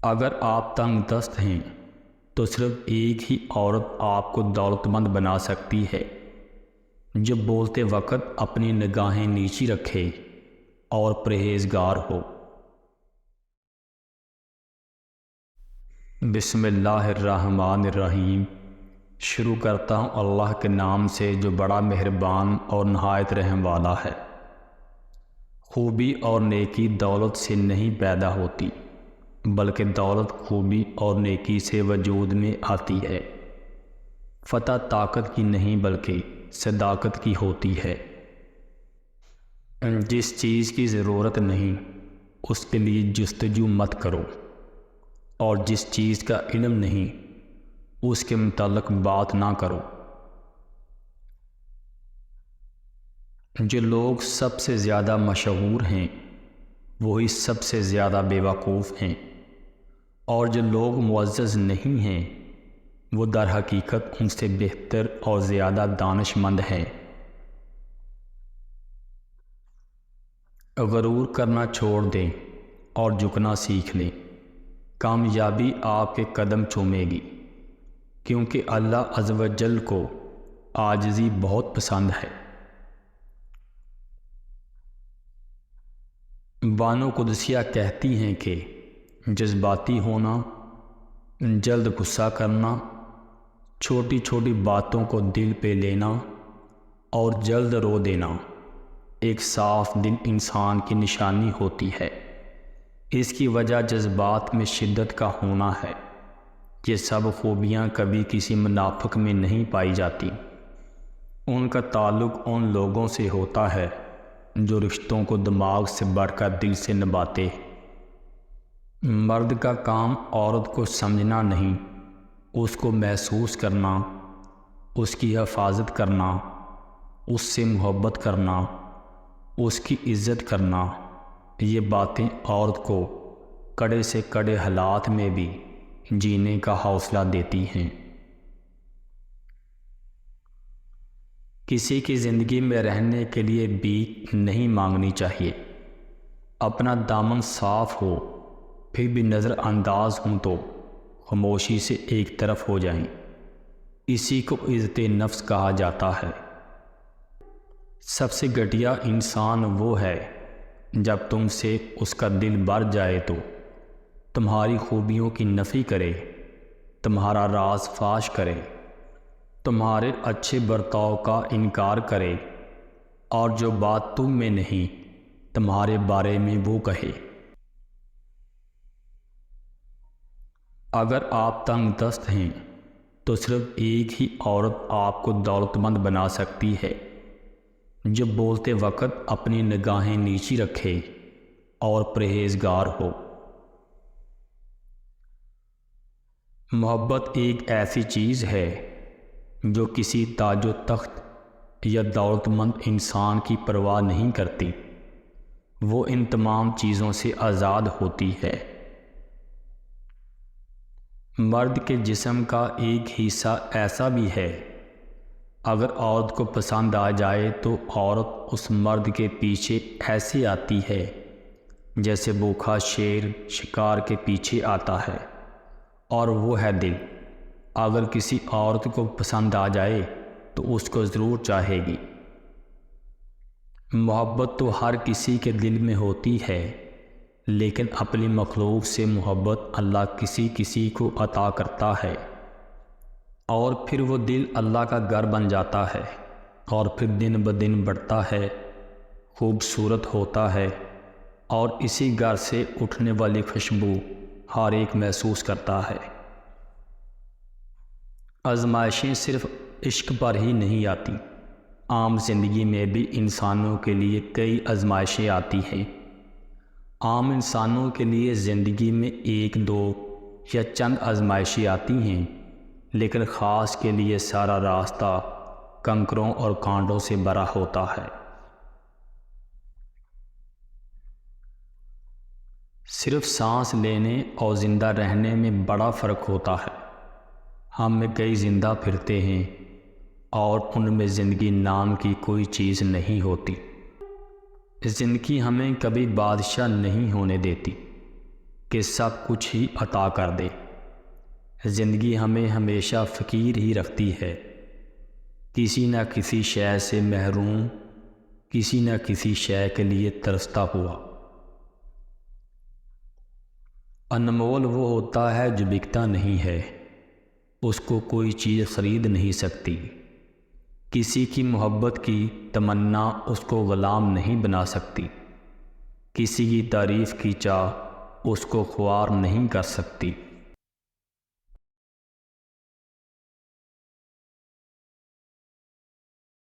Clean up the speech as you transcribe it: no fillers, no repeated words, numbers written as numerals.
اگر آپ تنگ دست ہیں تو صرف ایک ہی عورت آپ کو دولت مند بنا سکتی ہے، جو بولتے وقت اپنی نگاہیں نیچی رکھے اور پرہیزگار ہو۔ بسم اللہ الرحمن الرحیم۔ شروع کرتا ہوں اللہ کے نام سے جو بڑا مہربان اور نہایت رحم والا ہے۔ خوبی اور نیکی دولت سے نہیں پیدا ہوتی، بلکہ دولت خوبی اور نیکی سے وجود میں آتی ہے۔ فتح طاقت کی نہیں بلکہ صداقت کی ہوتی ہے۔ جس چیز کی ضرورت نہیں اس کے لیے جستجو مت کرو، اور جس چیز کا علم نہیں اس کے متعلق بات نہ کرو۔ جو لوگ سب سے زیادہ مشہور ہیں وہی سب سے زیادہ بے وقوف ہیں، اور جو لوگ معزز نہیں ہیں وہ در حقیقت ان سے بہتر اور زیادہ دانش مند ہیں۔ غرور کرنا چھوڑ دیں اور جھکنا سیکھ لیں، کامیابی آپ کے قدم چومے گی، کیونکہ اللہ عز و جل کو عاجزی بہت پسند ہے۔ بانو قدسیہ کہتی ہیں کہ جذباتی ہونا، جلد غصہ کرنا، چھوٹی چھوٹی باتوں کو دل پہ لینا اور جلد رو دینا ایک صاف دل انسان کی نشانی ہوتی ہے۔ اس کی وجہ جذبات میں شدت کا ہونا ہے۔ یہ سب خوبیاں کبھی کسی منافق میں نہیں پائی جاتی۔ ان کا تعلق ان لوگوں سے ہوتا ہے جو رشتوں کو دماغ سے بڑھ کر دل سے نبھاتے۔ مرد کا کام عورت کو سمجھنا نہیں، اس کو محسوس کرنا، اس کی حفاظت کرنا، اس سے محبت کرنا، اس کی عزت کرنا۔ یہ باتیں عورت کو کڑے سے کڑے حالات میں بھی جینے کا حوصلہ دیتی ہیں۔ کسی کی زندگی میں رہنے کے لیے بھیک نہیں مانگنی چاہیے۔ اپنا دامن صاف ہو پھر بھی نظر انداز ہوں تو خاموشی سے ایک طرف ہو جائیں۔ اسی کو عزت نفس کہا جاتا ہے۔ سب سے گھٹیا انسان وہ ہے جب تم سے اس کا دل بھر جائے تو تمہاری خوبیوں کی نفی کرے، تمہارا راز فاش کرے، تمہارے اچھے برتاؤ کا انکار کرے، اور جو بات تم میں نہیں تمہارے بارے میں وہ کہے۔ اگر آپ تنگ دست ہیں تو صرف ایک ہی عورت آپ کو دولت مند بنا سکتی ہے، جو بولتے وقت اپنی نگاہیں نیچی رکھے اور پرہیزگار ہو۔ محبت ایک ایسی چیز ہے جو کسی تاج و تخت یا دولت مند انسان کی پرواہ نہیں کرتی، وہ ان تمام چیزوں سے آزاد ہوتی ہے۔ مرد کے جسم کا ایک حصہ ایسا بھی ہے، اگر عورت کو پسند آ جائے تو عورت اس مرد کے پیچھے ایسے آتی ہے جیسے بھوکا شیر شکار کے پیچھے آتا ہے، اور وہ ہے دل۔ اگر کسی عورت کو پسند آ جائے تو اس کو ضرور چاہے گی۔ محبت تو ہر کسی کے دل میں ہوتی ہے، لیکن اپنی مخلوق سے محبت اللہ کسی کسی کو عطا کرتا ہے، اور پھر وہ دل اللہ کا گھر بن جاتا ہے، اور پھر دن بدن بڑھتا ہے، خوبصورت ہوتا ہے، اور اسی گھر سے اٹھنے والی خوشبو ہر ایک محسوس کرتا ہے۔ آزمائشیں صرف عشق پر ہی نہیں آتی، عام زندگی میں بھی انسانوں کے لیے کئی آزمائشیں آتی ہیں۔ عام انسانوں کے لیے زندگی میں ایک دو یا چند آزمائشیں آتی ہیں، لیکن خاص کے لیے سارا راستہ کنکروں اور کانٹوں سے بھرا ہوتا ہے۔ صرف سانس لینے اور زندہ رہنے میں بڑا فرق ہوتا ہے۔ ہم میں کئی زندہ پھرتے ہیں اور ان میں زندگی نام کی کوئی چیز نہیں ہوتی۔ زندگی ہمیں کبھی بادشاہ نہیں ہونے دیتی، کہ سب کچھ ہی عطا کر دے۔ زندگی ہمیں ہمیشہ فقیر ہی رکھتی ہے، کسی نہ کسی شے سے محروم، کسی نہ کسی شے کے لیے ترستا ہوا۔ انمول وہ ہوتا ہے جو بکتا نہیں ہے، اس کو کوئی چیز خرید نہیں سکتی۔ کسی کی محبت کی تمنا اس کو غلام نہیں بنا سکتی، کسی کی تعریف کی چاہ اس کو خوار نہیں کر سکتی۔